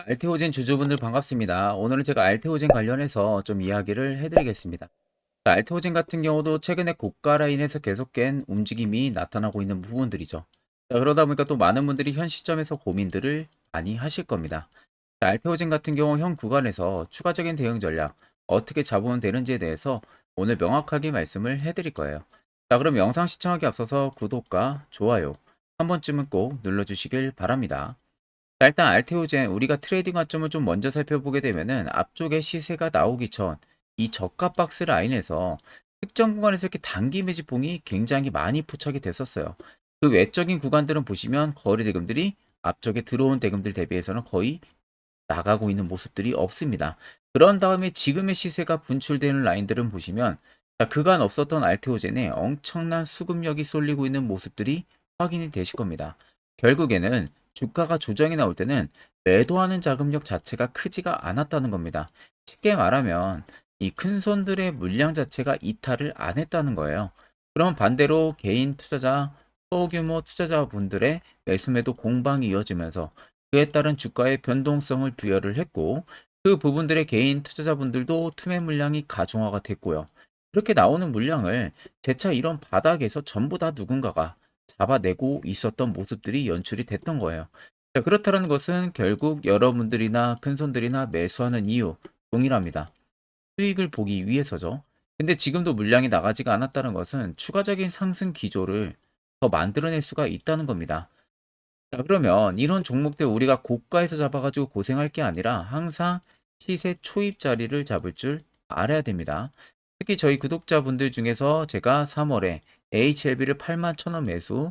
알테오젠 주주분들 반갑습니다. 오늘은 제가 알테오젠 관련해서 좀 이야기를 해드리겠습니다. 알테오젠 같은 경우도 최근에 고가 라인에서 계속 깬 움직임이 나타나고 있는 부분들이죠. 그러다 보니까 또 많은 분들이 현 시점에서 고민들을 많이 하실 겁니다. 알테오젠 같은 경우 현 구간에서 추가적인 대응 전략 어떻게 잡으면 되는지에 대해서 오늘 명확하게 말씀을 해드릴 거예요. 그럼 영상 시청하기 앞서서 구독과 좋아요 한 번쯤은 꼭 눌러주시길 바랍니다. 자, 일단 알테오젠 우리가 트레이딩 관점을 좀 먼저 살펴보게 되면은 앞쪽에 시세가 나오기 전 이 저가 박스 라인에서 특정 구간에서 이렇게 단기 매집봉이 굉장히 많이 포착이 됐었어요. 그 외적인 구간들은 보시면 거래 대금들이 앞쪽에 들어온 대금들 대비해서는 거의 나가고 있는 모습들이 없습니다. 그런 다음에 지금의 시세가 분출되는 라인들은 보시면 자, 그간 없었던 알테오젠에 엄청난 수급력이 쏠리고 있는 모습들이 확인이 되실 겁니다. 결국에는 주가가 조정이 나올 때는 매도하는 자금력 자체가 크지가 않았다는 겁니다. 쉽게 말하면 이 큰 손들의 물량 자체가 이탈을 안 했다는 거예요. 그럼 반대로 개인 투자자, 소규모 투자자분들의 매수매도 공방이 이어지면서 그에 따른 주가의 변동성을 부여를 했고 그 부분들의 개인 투자자분들도 투매 물량이 가중화가 됐고요. 그렇게 나오는 물량을 재차 이런 바닥에서 전부 다 누군가가 잡아내고 있었던 모습들이 연출이 됐던 거예요. 자, 그렇다는 것은 결국 여러분들이나 큰손들이나 매수하는 이유 동일합니다. 수익을 보기 위해서죠. 근데 지금도 물량이 나가지가 않았다는 것은 추가적인 상승 기조를 더 만들어낼 수가 있다는 겁니다. 자, 그러면 이런 종목들 우리가 고가에서 잡아가지고 고생할 게 아니라 항상 시세 초입 자리를 잡을 줄 알아야 됩니다. 특히 저희 구독자분들 중에서 제가 3월에 HLB를 8만 1,000원 매수,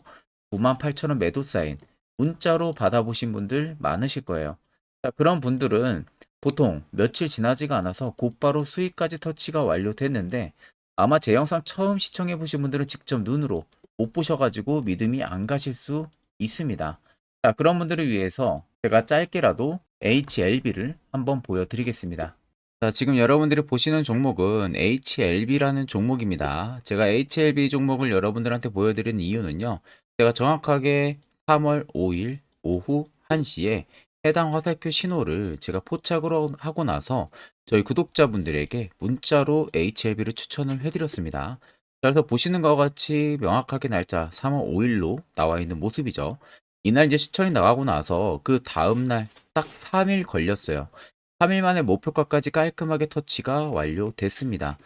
9만 8천원 매도 사인 문자로 받아보신 분들 많으실 거예요. 자, 그런 분들은 보통 며칠 지나지가 않아서 곧바로 수익까지 터치가 완료됐는데 아마 제 영상 처음 시청해 보신 분들은 직접 눈으로 못 보셔가지고 믿음이 안 가실 수 있습니다. 자, 그런 분들을 위해서 제가 짧게라도 HLB를 한번 보여드리겠습니다. 자, 지금 여러분들이 보시는 종목은 HLB라는 종목입니다. 제가 HLB 종목을 여러분들한테 보여드리는 이유는요. 제가 정확하게 3월 5일 오후 1시에 해당 화살표 신호를 제가 포착을 하고 나서 저희 구독자분들에게 문자로 HLB를 추천을 해드렸습니다. 그래서 보시는 것과 같이 명확하게 날짜 3월 5일로 나와 있는 모습이죠. 이날 이제 추천이 나가고 나서 그 다음날 딱 3일 걸렸어요. 3일 만에 목표가까지 깔끔하게 터치가 완료됐습니다.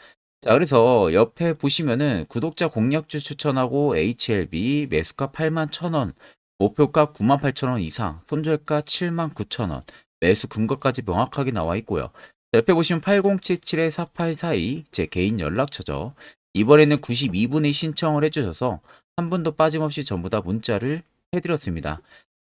자, 그래서 옆에 보시면은 구독자 공략주 추천하고 HLB 매수가 8만 1,000원, 목표가 9만 8천원 이상, 손절가 7만 9천원, 매수 근거까지 명확하게 나와 있고요. 옆에 보시면 8077-4842 제 개인 연락처죠. 이번에는 92분이 신청을 해주셔서 한 분도 빠짐없이 전부 다 문자를 해드렸습니다.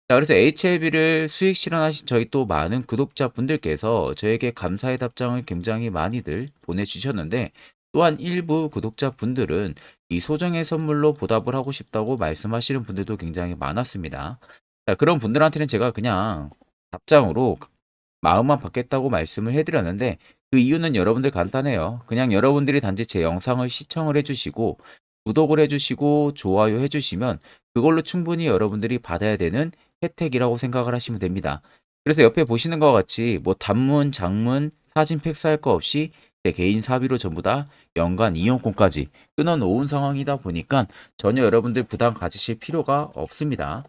자, 그래서 HLB를 수익 실현하신 저희 또 많은 구독자분들께서 저에게 감사의 답장을 굉장히 많이들 보내주셨는데 또한 일부 구독자분들은 이 소정의 선물로 보답을 하고 싶다고 말씀하시는 분들도 굉장히 많았습니다. 자, 그런 분들한테는 제가 그냥 답장으로 마음만 받겠다고 말씀을 해드렸는데 그 이유는 여러분들 간단해요. 그냥 여러분들이 단지 제 영상을 시청을 해주시고 구독을 해주시고 좋아요 해주시면 그걸로 충분히 여러분들이 받아야 되는 혜택이라고 생각을 하시면 됩니다. 그래서 옆에 보시는 것과 같이 뭐 단문, 장문, 사진 팩스할 거 없이 제 개인 사비로 전부 다 연간 이용권까지 끊어놓은 상황이다 보니까 전혀 여러분들 부담 가지실 필요가 없습니다.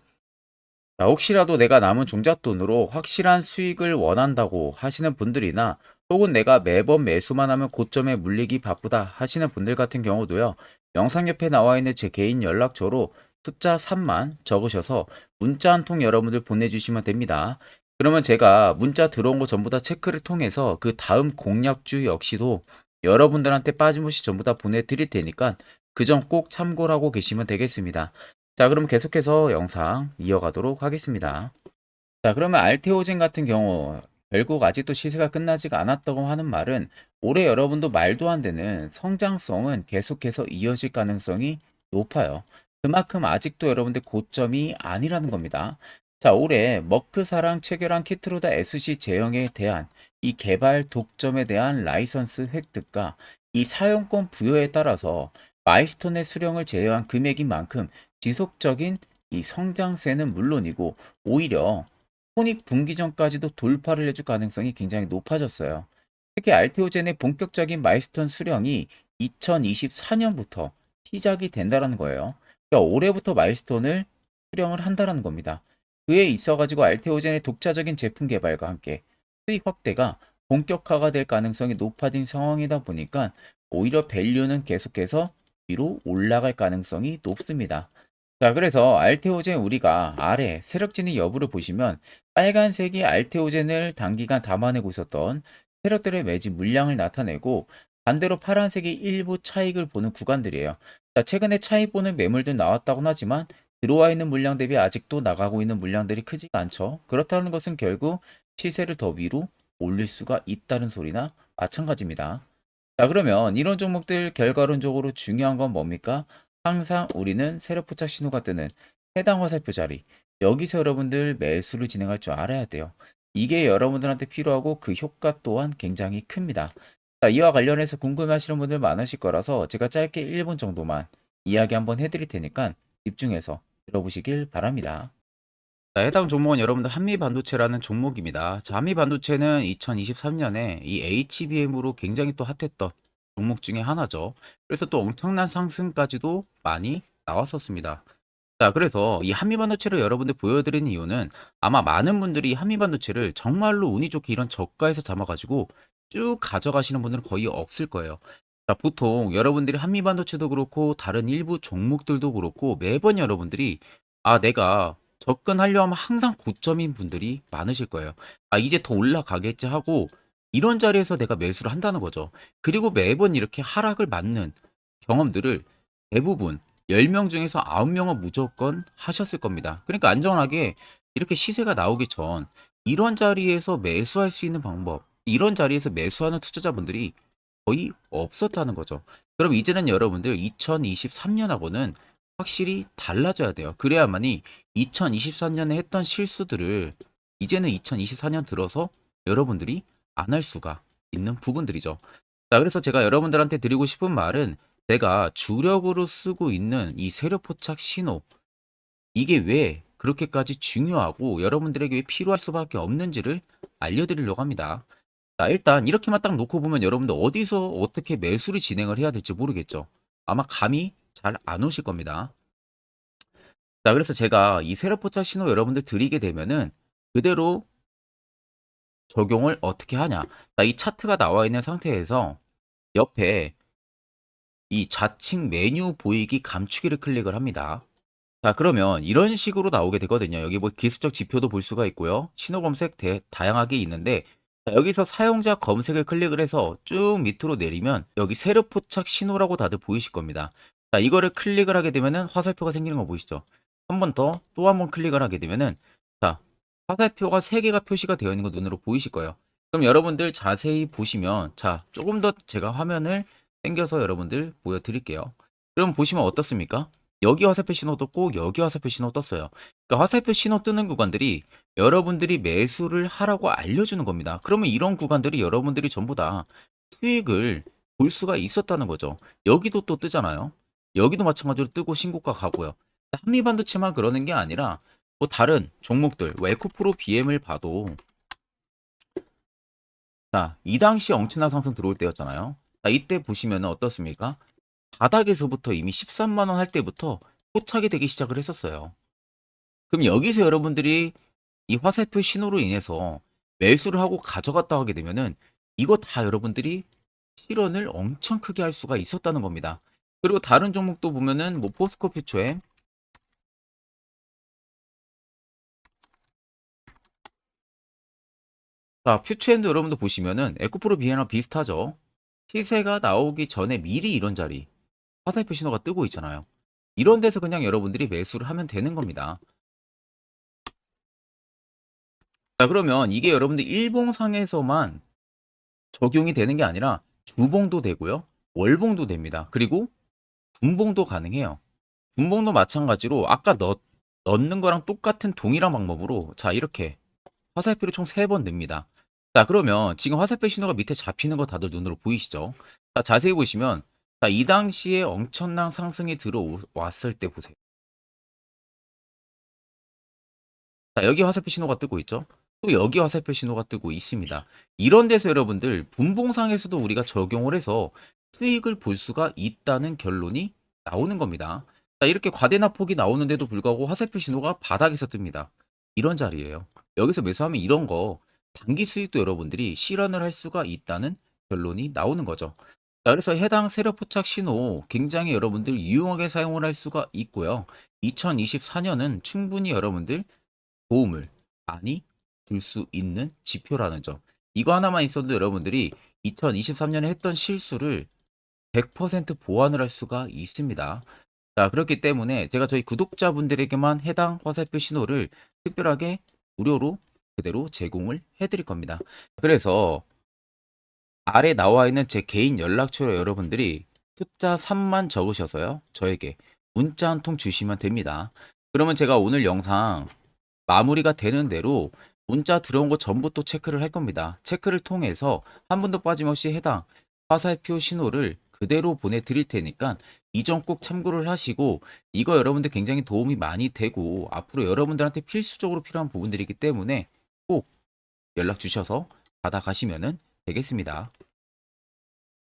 자, 혹시라도 내가 남은 종잣돈으로 확실한 수익을 원한다고 하시는 분들이나 혹은 내가 매번 매수만 하면 고점에 물리기 바쁘다 하시는 분들 같은 경우도요. 영상 옆에 나와 있는 제 개인 연락처로 숫자 3만 적으셔서 문자 한 통 여러분들 보내주시면 됩니다. 그러면 제가 문자 들어온 거 전부 다 체크를 통해서 그 다음 공략주 역시도 여러분들한테 빠짐없이 전부 다 보내드릴 테니까 그 점 꼭 참고를 하고 계시면 되겠습니다. 자, 그럼 계속해서 영상 이어가도록 하겠습니다. 자, 그러면 알테오젠 같은 경우 결국 아직도 시세가 끝나지가 않았다고 하는 말은 올해 여러분도 말도 안 되는 성장성은 계속해서 이어질 가능성이 높아요. 그만큼 아직도 여러분들 고점이 아니라는 겁니다. 자, 올해 머크사랑 체결한 키트로다 SC 제형에 대한 이 개발 독점에 대한 라이선스 획득과 이 사용권 부여에 따라서 마이스톤의 수령을 제외한 금액인 만큼 지속적인 이 성장세는 물론이고 오히려 손익분기 전까지도 돌파를 해줄 가능성이 굉장히 높아졌어요. 특히 알테오젠의 본격적인 마이스톤 수령이 2024년부터 시작이 된다는 거예요. 그러니까 올해부터 마이스톤을 수령을 한다는 겁니다. 그에 있어가지고 알테오젠의 독자적인 제품 개발과 함께 수익 확대가 본격화가 될 가능성이 높아진 상황이다 보니까 오히려 밸류는 계속해서 위로 올라갈 가능성이 높습니다. 자, 그래서 알테오젠 우리가 아래 세력진의 여부를 보시면 빨간색이 알테오젠을 단기간 담아내고 있었던 세력들의 매집 물량을 나타내고 반대로 파란색이 일부 차익을 보는 구간들이에요. 자, 최근에 차익 보는 매물들 나왔다고는 하지만 들어와 있는 물량 대비 아직도 나가고 있는 물량들이 크지가 않죠. 그렇다는 것은 결국 시세를 더 위로 올릴 수가 있다는 소리나 마찬가지입니다. 자, 그러면 이런 종목들 결과론적으로 중요한 건 뭡니까? 항상 우리는 세력 포착 신호가 뜨는 해당 화살표 자리, 여기서 여러분들 매수를 진행할 줄 알아야 돼요. 이게 여러분들한테 필요하고 그 효과 또한 굉장히 큽니다. 자, 이와 관련해서 궁금해하시는 분들 많으실 거라서 제가 짧게 1분 정도만 이야기 한번 해드릴 테니까 집중해서 들어보시길 바랍니다. 자, 해당 종목은 여러분들 한미반도체라는 종목입니다. 자, 한미반도체는 2023년에 이 HBM으로 굉장히 또 핫했던 종목 중에 하나죠. 그래서 또 엄청난 상승까지도 많이 나왔었습니다. 자, 그래서 이 한미반도체를 여러분들 보여드리는 이유는 아마 많은 분들이 한미반도체를 정말로 운이 좋게 이런 저가에서 잡아가지고 쭉 가져가시는 분들은 거의 없을 거예요. 자, 보통 여러분들이 한미반도체도 그렇고 다른 일부 종목들도 그렇고 매번 여러분들이 내가 접근하려 하면 항상 고점인 분들이 많으실 거예요. 이제 더 올라가겠지 하고 이런 자리에서 내가 매수를 한다는 거죠. 그리고 매번 이렇게 하락을 맞는 경험들을 대부분 10명 중에서 9명은 무조건 하셨을 겁니다. 그러니까 안전하게 이렇게 시세가 나오기 전 이런 자리에서 매수할 수 있는 방법, 이런 자리에서 매수하는 투자자분들이 거의 없었다는 거죠. 그럼 이제는 여러분들 2023년하고는 확실히 달라져야 돼요. 그래야만이 2023년에 했던 실수들을 이제는 2024년 들어서 여러분들이 안 할 수가 있는 부분들이죠. 자, 그래서 제가 여러분들한테 드리고 싶은 말은 제가 주력으로 쓰고 있는 이 세력 포착 신호, 이게 왜 그렇게까지 중요하고 여러분들에게 왜 필요할 수밖에 없는지를 알려드리려고 합니다. 자, 일단 이렇게만 딱 놓고 보면 여러분들 어디서 어떻게 매수를 진행을 해야 될지 모르겠죠. 아마 감이 잘 안 오실 겁니다. 자, 그래서 제가 이 세력 포착 신호 여러분들 드리게 되면은 그대로 적용을 어떻게 하냐. 자, 이 차트가 나와 있는 상태에서 옆에 이 좌측 메뉴 보이기 감추기를 클릭을 합니다. 자, 그러면 이런 식으로 나오게 되거든요. 여기 뭐 기술적 지표도 볼 수가 있고요. 신호 검색 다양하게 있는데 자, 여기서 사용자 검색을 클릭을 해서 쭉 밑으로 내리면 여기 세력 포착 신호라고 다들 보이실 겁니다. 자, 이거를 클릭을 하게 되면은 화살표가 생기는 거 보이시죠? 한 번 더 또 한 번 클릭을 하게 되면은 자, 화살표가 3개가 표시가 되어 있는 거 눈으로 보이실 거예요. 그럼 여러분들 자세히 보시면 자, 조금 더 제가 화면을 당겨서 여러분들 보여드릴게요. 그럼 보시면 어떻습니까? 여기 화살표 신호 떴고 여기 화살표 신호 떴어요. 그러니까 화살표 신호 뜨는 구간들이 여러분들이 매수를 하라고 알려주는 겁니다. 그러면 이런 구간들이 여러분들이 전부 다 수익을 볼 수가 있었다는 거죠. 여기도 또 뜨잖아요. 여기도 마찬가지로 뜨고 신고가 가고요. 한미반도체만 그러는 게 아니라 뭐 다른 종목들, 뭐 에코프로 BM을 봐도 자, 이 당시 엄청난 상승 들어올 때였잖아요. 자, 이때 보시면 어떻습니까? 바닥에서부터 이미 13만 원 할 때부터 포착이 되기 시작을 했었어요. 그럼 여기서 여러분들이 이 화살표 신호로 인해서 매수를 하고 가져갔다 하게 되면은 이거 다 여러분들이 실현을 엄청 크게 할 수가 있었다는 겁니다. 그리고 다른 종목도 보면은 뭐 포스코 퓨처엠, 자, 퓨처엠도 여러분들 보시면은 에코프로 비에나 비슷하죠. 시세가 나오기 전에 미리 이런 자리 화살표 신호가 뜨고 있잖아요. 이런 데서 그냥 여러분들이 매수를 하면 되는 겁니다. 자, 그러면 이게 여러분들 일봉상에서만 적용이 되는 게 아니라 주봉도 되고요. 월봉도 됩니다. 그리고 분봉도 가능해요. 분봉도 마찬가지로 아까 넣는 거랑 똑같은 동일한 방법으로 자, 이렇게 화살표를 총 3번 냅니다. 자, 그러면 지금 화살표 신호가 밑에 잡히는 거 다들 눈으로 보이시죠? 자, 자세히 보시면 자, 이 당시에 엄청난 상승이 들어왔을 때 보세요. 자, 여기 화살표 신호가 뜨고 있죠. 또 여기 화살표 신호가 뜨고 있습니다. 이런 데서 여러분들 분봉상에서도 우리가 적용을 해서 수익을 볼 수가 있다는 결론이 나오는 겁니다. 자, 이렇게 과대납폭이 나오는데도 불구하고 화살표 신호가 바닥에서 뜹니다. 이런 자리예요. 여기서 매수하면 이런 거 단기 수익도 여러분들이 실현을 할 수가 있다는 결론이 나오는 거죠. 자, 그래서 해당 세력 포착 신호 굉장히 여러분들 유용하게 사용을 할 수가 있고요. 2024년은 충분히 여러분들 도움을 많이 줄 수 있는 지표라는 점. 이거 하나만 있어도 여러분들이 2023년에 했던 실수를 100% 보완을 할 수가 있습니다. 자, 그렇기 때문에 제가 저희 구독자분들에게만 해당 화살표 신호를 특별하게 무료로 그대로 제공을 해드릴 겁니다. 그래서 아래 나와 있는 제 개인 연락처로 여러분들이 숫자 3만 적으셔서요. 저에게 문자 한 통 주시면 됩니다. 그러면 제가 오늘 영상 마무리가 되는 대로 문자 들어온 거 전부 또 체크를 할 겁니다. 체크를 통해서 한 분도 빠짐없이 해당 화살표 신호를 그대로 보내드릴 테니까 이 점 꼭 참고를 하시고, 이거 여러분들 굉장히 도움이 많이 되고 앞으로 여러분들한테 필수적으로 필요한 부분들이기 때문에 꼭 연락 주셔서 받아가시면 되겠습니다.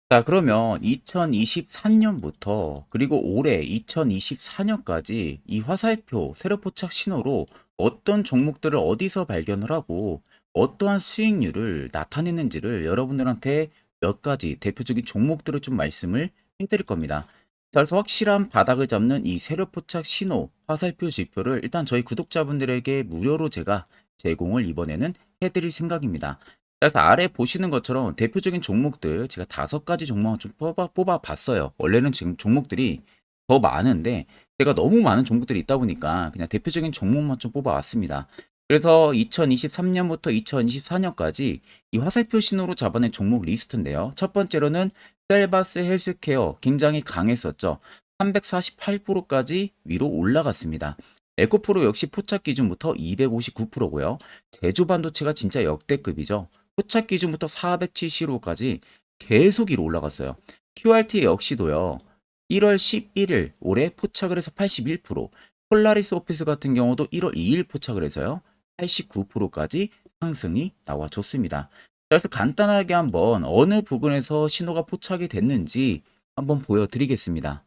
자, 그러면 2023년부터 그리고 올해 2024년까지 이 화살표 세력 포착 신호로 어떤 종목들을 어디서 발견을 하고 어떠한 수익률을 나타내는지를 여러분들한테 몇 가지 대표적인 종목들을 좀 말씀을 해드릴 겁니다. 자, 그래서 확실한 바닥을 잡는 이 세력 포착 신호 화살표 지표를 일단 저희 구독자분들에게 무료로 제가 제공을 이번에는 해드릴 생각입니다. 그래서 아래 보시는 것처럼 대표적인 종목들 제가 5가지 종목을 좀 뽑아 봤어요. 원래는 지금 종목들이 더 많은데 제가 너무 많은 종목들이 있다 보니까 그냥 대표적인 종목만 좀 뽑아 왔습니다. 그래서 2023년부터 2024년까지 이 화살표 신호로 잡아낸 종목 리스트인데요. 첫 번째로는 셀바스 헬스케어 굉장히 강했었죠. 348%까지 위로 올라갔습니다. 에코프로 역시 포착 기준부터 259%고요. 제주반도체가 진짜 역대급이죠. 포착 기준부터 475까지 계속 위로 올라갔어요. QRT 역시도요. 1월 11일 올해 포착을 해서 81%, 폴라리스 오피스 같은 경우도 1월 2일 포착을 해서요. 89%까지 상승이 나와줬습니다. 그래서 간단하게 한번 어느 부분에서 신호가 포착이 됐는지 한번 보여드리겠습니다.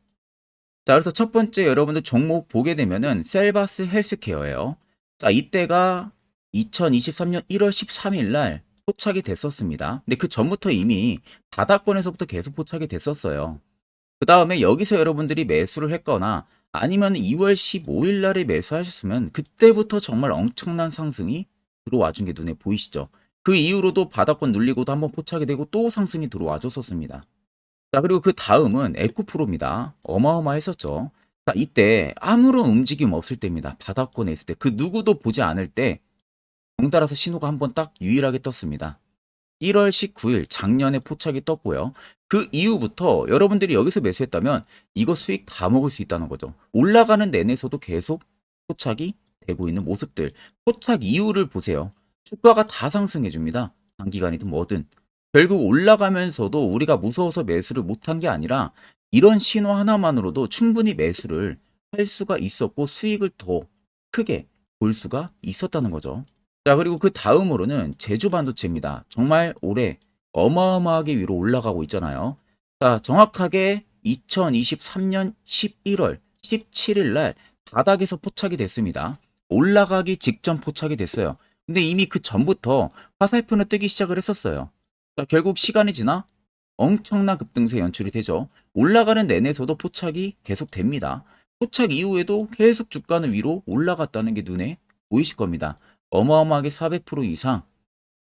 자, 그래서 첫 번째 여러분들 종목 보게 되면은 셀바스 헬스케어예요. 자, 이때가 2023년 1월 13일 날 포착이 됐었습니다. 근데 그 전부터 이미 바닥권에서부터 계속 포착이 됐었어요. 그 다음에 여기서 여러분들이 매수를 했거나 아니면 2월 15일 날에 매수하셨으면 그때부터 정말 엄청난 상승이 들어와 준 게 눈에 보이시죠? 그 이후로도 바닥권 눌리고도 한번 포착이 되고 또 상승이 들어와 줬었습니다. 자, 그리고 그 다음은 에코프로입니다. 어마어마했었죠. 자, 이때 아무런 움직임 없을 때입니다. 바닥권에 있을 때. 그 누구도 보지 않을 때 덩달아서 신호가 한번 딱 유일하게 떴습니다. 1월 19일 작년에 포착이 떴고요. 그 이후부터 여러분들이 여기서 매수했다면 이거 수익 다 먹을 수 있다는 거죠. 올라가는 내내서도 계속 포착이 되고 있는 모습들. 포착 이후를 보세요. 주가가 다 상승해 줍니다. 단기간이든 뭐든. 결국 올라가면서도 우리가 무서워서 매수를 못한 게 아니라 이런 신호 하나만으로도 충분히 매수를 할 수가 있었고 수익을 더 크게 볼 수가 있었다는 거죠. 자, 그리고 그 다음으로는 제주 반도체입니다. 정말 올해 어마어마하게 위로 올라가고 있잖아요. 자, 정확하게 2023년 11월 17일 날 바닥에서 포착이 됐습니다. 올라가기 직전 포착이 됐어요. 근데 이미 그 전부터 화살표는 뜨기 시작을 했었어요. 자, 결국 시간이 지나 엄청난 급등세 연출이 되죠. 올라가는 내내서도 포착이 계속 됩니다. 포착 이후에도 계속 주가는 위로 올라갔다는 게 눈에 보이실 겁니다. 어마어마하게 400% 이상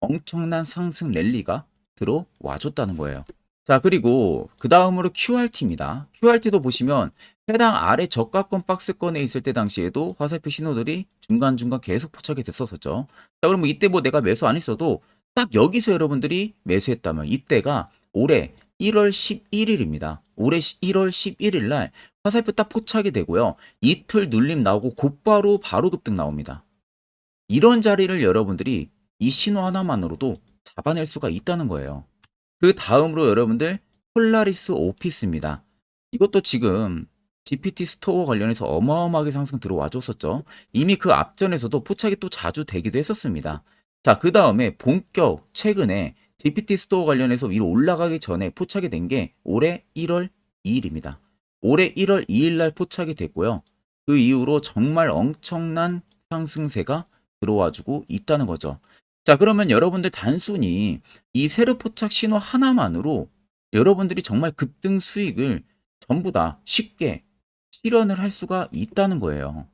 엄청난 상승 랠리가 들어와 줬다는 거예요. 자, 그리고 그 다음으로 QRT입니다. QRT도 보시면 해당 아래 저가권 박스권에 있을 때 당시에도 화살표 신호들이 중간중간 계속 포착이 됐었었죠. 자, 그러면 이때 뭐 내가 매수 안 했어도 딱 여기서 여러분들이 매수했다면 이때가 올해 1월 11일입니다. 올해 1월 11일 날 화살표 딱 포착이 되고요. 이틀 눌림 나오고 곧바로 바로 급등 나옵니다. 이런 자리를 여러분들이 이 신호 하나만으로도 잡아낼 수가 있다는 거예요. 그 다음으로 여러분들 폴라리스 오피스입니다. 이것도 지금 GPT 스토어 관련해서 어마어마하게 상승 들어와 줬었죠. 이미 그 앞전에서도 포착이 또 자주 되기도 했었습니다. 자, 그 다음에 본격 최근에 GPT 스토어 관련해서 위로 올라가기 전에 포착이 된 게 올해 1월 2일입니다. 올해 1월 2일 날 포착이 됐고요. 그 이후로 정말 엄청난 상승세가 들어와주고 있다는 거죠. 자, 그러면 여러분들 단순히 이 세력 포착 신호 하나만으로 여러분들이 정말 급등 수익을 전부 다 쉽게 실현을 할 수가 있다는 거예요.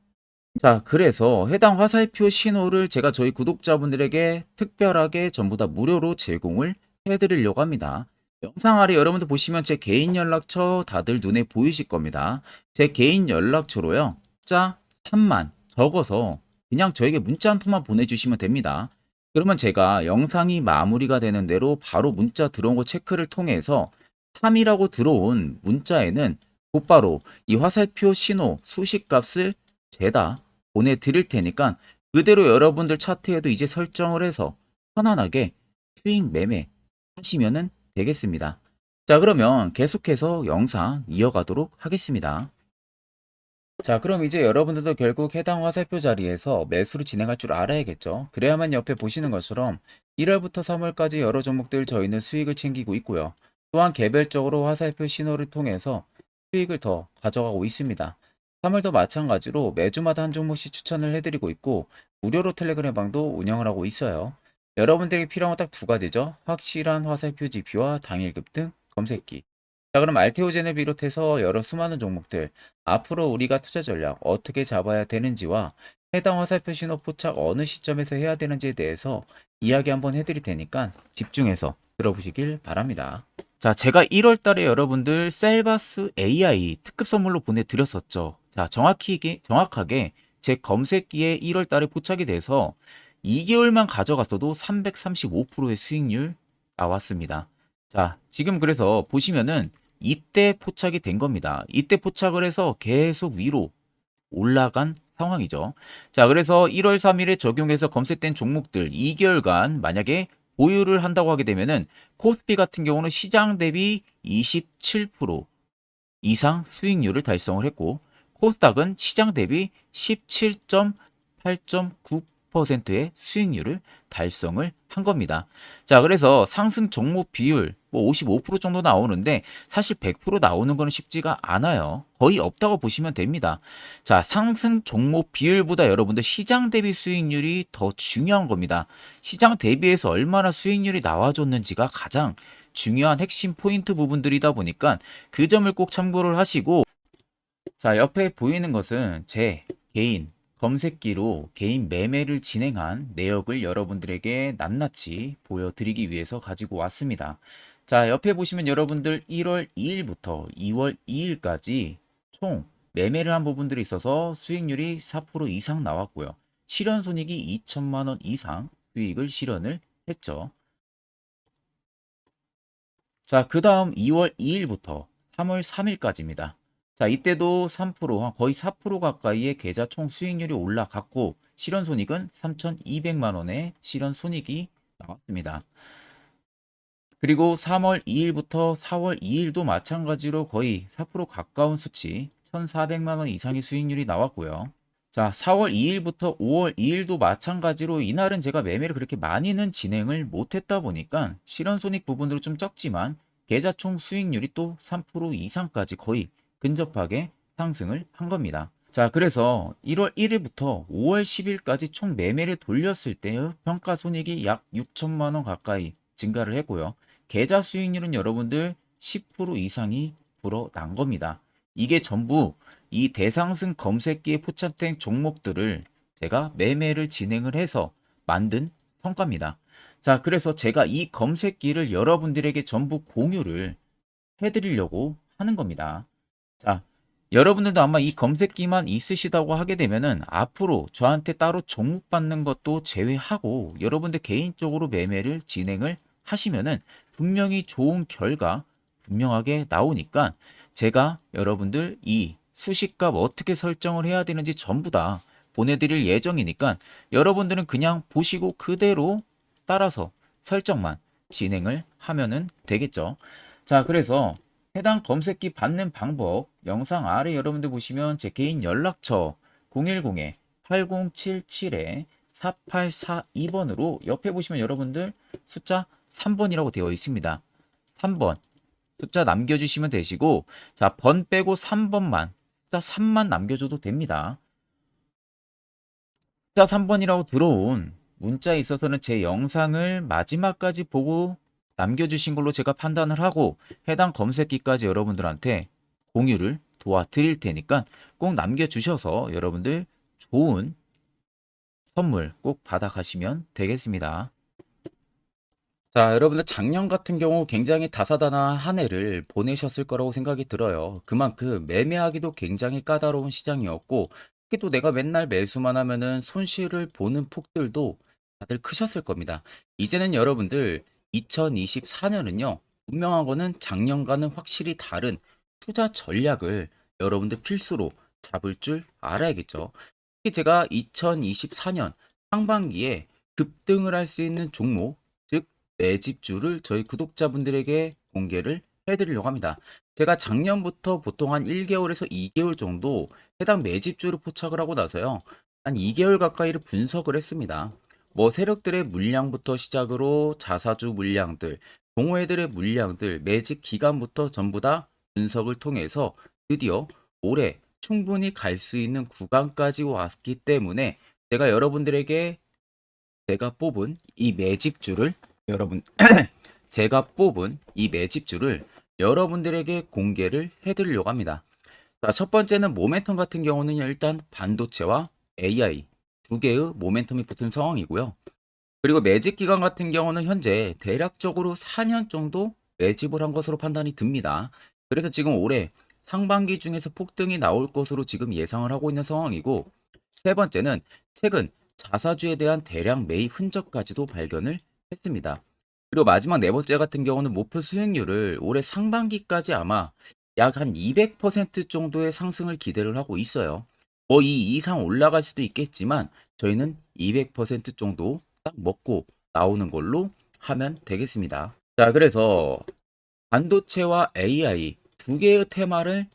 자, 그래서 해당 화살표 신호를 제가 저희 구독자분들에게 특별하게 전부 다 무료로 제공을 해드리려고 합니다. 영상 아래 여러분들 보시면 제 개인 연락처 다들 눈에 보이실 겁니다. 제 개인 연락처로요. 자 3만 적어서 그냥 저에게 문자 한 통만 보내주시면 됩니다. 그러면 제가 영상이 마무리가 되는 대로 바로 문자 들어온 거 체크를 통해서 3이라고 들어온 문자에는 곧바로 이 화살표 신호 수식값을 죄다 보내드릴 테니까 그대로 여러분들 차트에도 이제 설정을 해서 편안하게 수익 매매 하시면 되겠습니다. 자, 그러면 계속해서 영상 이어가도록 하겠습니다. 자, 그럼 이제 여러분들도 결국 해당 화살표 자리에서 매수를 진행할 줄 알아야겠죠. 그래야만 옆에 보시는 것처럼 1월부터 3월까지 여러 종목들 저희는 수익을 챙기고 있고요. 또한 개별적으로 화살표 신호를 통해서 수익을 더 가져가고 있습니다. 3월도 마찬가지로 매주마다 한 종목씩 추천을 해드리고 있고 무료로 텔레그램 방도 운영을 하고 있어요. 여러분들에게 필요한 건 딱 두 가지죠. 확실한 화살표 지표와 당일 급등 검색기. 자, 그럼 알테오젠을 비롯해서 여러 수많은 종목들 앞으로 우리가 투자 전략 어떻게 잡아야 되는지와 해당 화살표 신호 포착 어느 시점에서 해야 되는지에 대해서 이야기 한번 해드릴 테니까 집중해서 들어보시길 바랍니다. 자, 제가 1월 달에 여러분들 셀바스 AI 특급 선물로 보내드렸었죠. 자, 정확하게 제 검색기에 1월 달에 포착이 돼서 2개월만 가져갔어도 335%의 수익률 나왔습니다. 자, 지금 그래서 보시면은 이때 포착이 된 겁니다. 이때 포착을 해서 계속 위로 올라간 상황이죠. 자, 그래서 1월 3일에 적용해서 검색된 종목들 2개월간 만약에 보유를 한다고 하게 되면은 코스피 같은 경우는 시장 대비 27% 이상 수익률을 달성을 했고 코스닥은 시장 대비 17.8.9%의 수익률을 달성을 한 겁니다. 자, 그래서 상승 종목 비율 뭐 55% 정도 나오는데 사실 100% 나오는 거는 쉽지가 않아요. 거의 없다고 보시면 됩니다. 자, 상승 종목 비율보다 여러분들 시장 대비 수익률이 더 중요한 겁니다. 시장 대비해서 얼마나 수익률이 나와줬는지가 가장 중요한 핵심 포인트 부분들이다 보니까 그 점을 꼭 참고를 하시고, 자, 옆에 보이는 것은 제 개인 검색기로 개인 매매를 진행한 내역을 여러분들에게 낱낱이 보여드리기 위해서 가지고 왔습니다. 자, 옆에 보시면 여러분들 1월 2일부터 2월 2일까지 총 매매를 한 부분들이 있어서 수익률이 4% 이상 나왔고요. 실현 손익이 2천만 원 이상 수익을 실현을 했죠. 자, 그 다음 2월 2일부터 3월 3일까지입니다. 자, 이때도 3%, 거의 4% 가까이의 계좌 총 수익률이 올라갔고, 실현손익은 3,200만 원의 실현손익이 나왔습니다. 그리고 3월 2일부터 4월 2일도 마찬가지로 거의 4% 가까운 수치, 1,400만 원 이상의 수익률이 나왔고요. 자, 4월 2일부터 5월 2일도 마찬가지로 이날은 제가 매매를 그렇게 많이는 진행을 못했다 보니까 실현손익 부분으로 좀 적지만 계좌 총 수익률이 또 3% 이상까지 거의 근접하게 상승을 한 겁니다. 자, 그래서 1월 1일부터 5월 10일까지 총 매매를 돌렸을 때의 평가 손익이 약 6천만 원 가까이 증가를 했고요. 계좌 수익률은 여러분들 10% 이상이 불어난 겁니다. 이게 전부 이 대상승 검색기에 포착된 종목들을 제가 매매를 진행을 해서 만든 성과입니다. 자, 그래서 제가 이 검색기를 여러분들에게 전부 공유를 해드리려고 하는 겁니다. 자, 여러분들도 아마 이 검색기만 있으시다고 하게 되면은 앞으로 저한테 따로 종목 받는 것도 제외하고 여러분들 개인적으로 매매를 진행을 하시면은 분명히 좋은 결과 분명하게 나오니까 제가 여러분들 이 수식값 어떻게 설정을 해야 되는지 전부 다 보내드릴 예정이니까 여러분들은 그냥 보시고 그대로 따라서 설정만 진행을 하면은 되겠죠. 자, 그래서 해당 검색기 받는 방법 영상 아래 여러분들 보시면 제 개인 연락처 010-8077-4842번으로 옆에 보시면 여러분들 숫자 3번이라고 되어 있습니다. 3번 숫자 남겨주시면 되시고, 자, 번 빼고 3번만, 숫자 3만 남겨줘도 됩니다. 숫자 3번이라고 들어온 문자에 있어서는 제 영상을 마지막까지 보고 남겨주신 걸로 제가 판단을 하고 해당 검색기까지 여러분들한테 공유를 도와드릴 테니까 꼭 남겨주셔서 여러분들 좋은 선물 꼭 받아가시면 되겠습니다. 자, 여러분들 작년 같은 경우 굉장히 다사다난한 한 해를 보내셨을 거라고 생각이 들어요. 그만큼 매매하기도 굉장히 까다로운 시장이었고, 특히 또 내가 맨날 매수만 하면은 손실을 보는 폭들도 다들 크셨을 겁니다. 이제는 여러분들 2024년은요, 분명한 거는 작년과는 확실히 다른 투자 전략을 여러분들 필수로 잡을 줄 알아야겠죠. 특히 제가 2024년 상반기에 급등을 할 수 있는 종목, 즉 매집주를 저희 구독자분들에게 공개를 해드리려고 합니다. 제가 작년부터 보통 한 1개월에서 2개월 정도 해당 매집주를 포착을 하고 나서요. 한 2개월 가까이를 분석을 했습니다. 뭐 세력들의 물량부터 시작으로 자사주 물량들, 동호회들의 물량들, 매집 기간부터 전부 다 분석을 통해서 드디어 올해 충분히 갈 수 있는 구간까지 왔기 때문에 제가 여러분들에게 제가 뽑은 이 매집주를 여러분 제가 뽑은 이 매집주를 여러분들에게 공개를 해드리려고 합니다. 자, 첫 번째는 모멘텀 같은 경우는 일단 반도체와 AI 두 개의 모멘텀이 붙은 상황이고요. 그리고 매집 기간 같은 경우는 현재 대략적으로 4년 정도 매집을 한 것으로 판단이 듭니다. 그래서 지금 올해 상반기 중에서 폭등이 나올 것으로 지금 예상을 하고 있는 상황이고, 세 번째는 최근 자사주에 대한 대량 매입 흔적까지도 발견을 했습니다. 그리고 마지막 네 번째 같은 경우는 목표 수익률을 올해 상반기까지 아마 약 한 200% 정도의 상승을 기대를 하고 있어요. 뭐 이 이상 올라갈 수도 있겠지만 저희는 200% 정도 딱 먹고 나오는 걸로 하면 되겠습니다. 자, 그래서 반도체와 AI 두 개의 테마를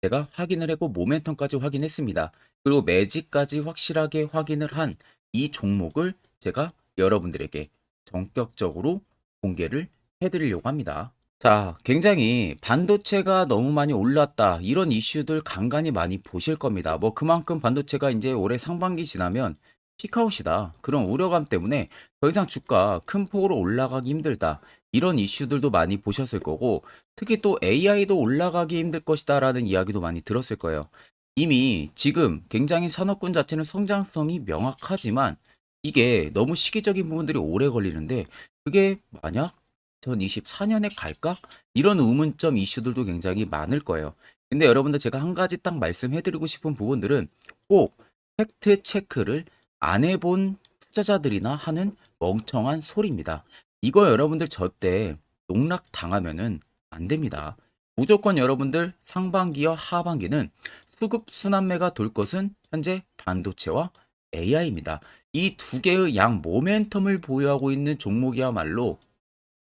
제가 확인을 했고 모멘텀까지 확인했습니다. 그리고 매직까지 확실하게 확인을 한 이 종목을 제가 여러분들에게 전격적으로 공개를 해드리려고 합니다. 자, 굉장히 반도체가 너무 많이 올랐다, 이런 이슈들 간간히 많이 보실 겁니다. 뭐 그만큼 반도체가 이제 올해 상반기 지나면 피크아웃이다, 그런 우려감 때문에 더 이상 주가 큰 폭으로 올라가기 힘들다, 이런 이슈들도 많이 보셨을 거고, 특히 또 AI도 올라가기 힘들 것이다 라는 이야기도 많이 들었을 거예요. 이미 지금 굉장히 산업군 자체는 성장성이 명확하지만 이게 너무 시기적인 부분들이 오래 걸리는데, 그게 만약 2024년에 갈까? 이런 의문점 이슈들도 굉장히 많을 거예요. 근데 여러분들 제가 한 가지 딱 말씀해드리고 싶은 부분들은 꼭 팩트 체크를 안 해본 투자자들이나 하는 멍청한 소리입니다. 이거 여러분들 절대 농락 당하면은 안 됩니다. 무조건 여러분들 상반기와 하반기는 수급 순환매가 돌 것은 현재 반도체와 AI입니다. 이 두 개의 양 모멘텀을 보유하고 있는 종목이야말로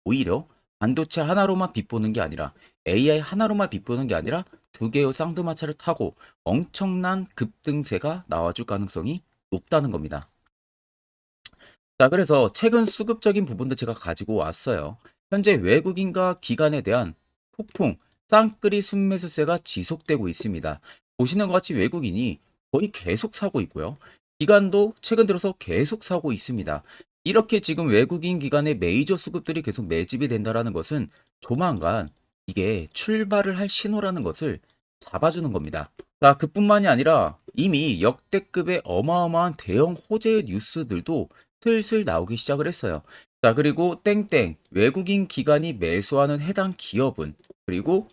오히려 반도체 하나로만 빗보는 게 아니라 AI 하나로만 빗보는 게 아니라 두 개의 쌍두마차를 타고 엄청난 급등세가 나와줄 가능성이 높다는 겁니다. 자, 그래서 최근 수급적인 부분도 제가 가지고 왔어요. 현재 외국인과 기관에 대한 폭풍 쌍끌이 순매수세가 지속되고 있습니다. 보시는 것 같이 외국인이 거의 계속 사고 있고요. 기관도 최근 들어서 계속 사고 있습니다. 이렇게 지금 외국인 기관의 메이저 수급들이 계속 매집이 된다라는 것은 조만간 이게 출발을 할 신호라는 것을 잡아주는 겁니다. 자, 그뿐만이 아니라 이미 역대급의 어마어마한 대형 호재의 뉴스들도 슬슬 나오기 시작을 했어요. 자, 그리고 땡땡 외국인 기관이 매수하는 해당 기업은, 그리고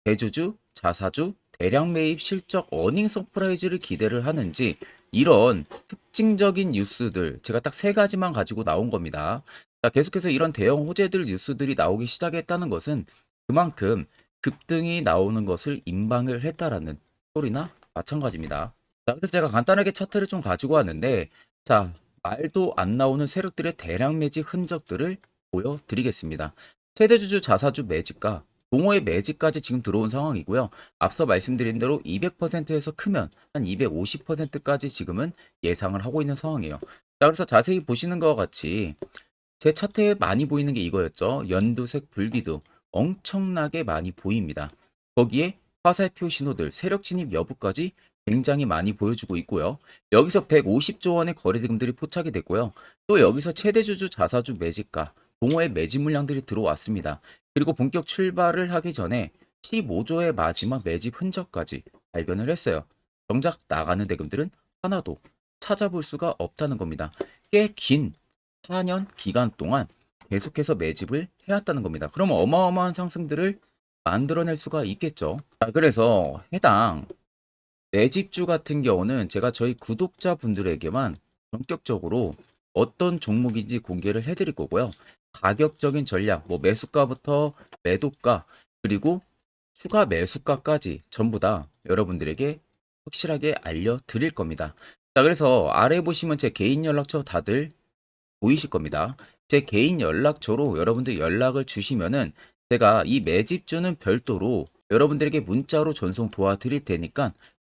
대주주, 자사주, 대량 매입 실적 어닝 서프라이즈를 기대를 하는지, 이런 특징적인 뉴스들 제가 딱 세 가지만 가지고 나온 겁니다. 자, 계속해서 이런 대형 호재들 뉴스들이 나오기 시작했다는 것은 그만큼 급등이 나오는 것을 임방을 했다라는 소리나 마찬가지입니다. 자, 그래서 제가 간단하게 차트를 좀 가지고 왔는데, 자, 말도 안 나오는 세력들의 대량 매집 흔적들을 보여드리겠습니다. 최대주주 자사주 매집과 동호회 매집까지 지금 들어온 상황이고요. 앞서 말씀드린 대로 200%에서 크면 한 250%까지 지금은 예상을 하고 있는 상황이에요. 자, 그래서 자세히 보시는 것과 같이 제 차트에 많이 보이는 게 이거였죠. 연두색 불기둥 엄청나게 많이 보입니다. 거기에 화살표 신호들, 세력 진입 여부까지 굉장히 많이 보여주고 있고요. 여기서 150조 원의 거래대금들이 포착이 됐고요. 또 여기서 최대주주 자사주 매집가, 동호회 매집 물량들이 들어왔습니다. 그리고 본격 출발을 하기 전에 15조의 마지막 매집 흔적까지 발견을 했어요. 정작 나가는 대금들은 하나도 찾아볼 수가 없다는 겁니다. 꽤 긴 4년 기간 동안 계속해서 매집을 해왔다는 겁니다. 그러면 어마어마한 상승들을 만들어낼 수가 있겠죠. 자, 그래서 해당 매집주 같은 경우는 제가 저희 구독자분들에게만 본격적으로 어떤 종목인지 공개를 해드릴 거고요. 가격적인 전략, 뭐 매수가부터 매도가, 그리고 추가 매수가까지 전부 다 여러분들에게 확실하게 알려드릴 겁니다. 자, 그래서 아래 보시면 제 개인 연락처 다들 보이실 겁니다. 제 개인 연락처로 여러분들 연락을 주시면은 제가 이 매집주는 별도로 여러분들에게 문자로 전송 도와드릴 테니까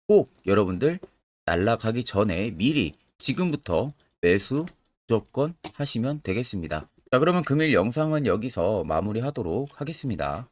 꼭 여러분들 날라가기 전에 미리 지금부터 매수 무조건 하시면 되겠습니다. 자, 그러면 금일 영상은 여기서 마무리하도록 하겠습니다.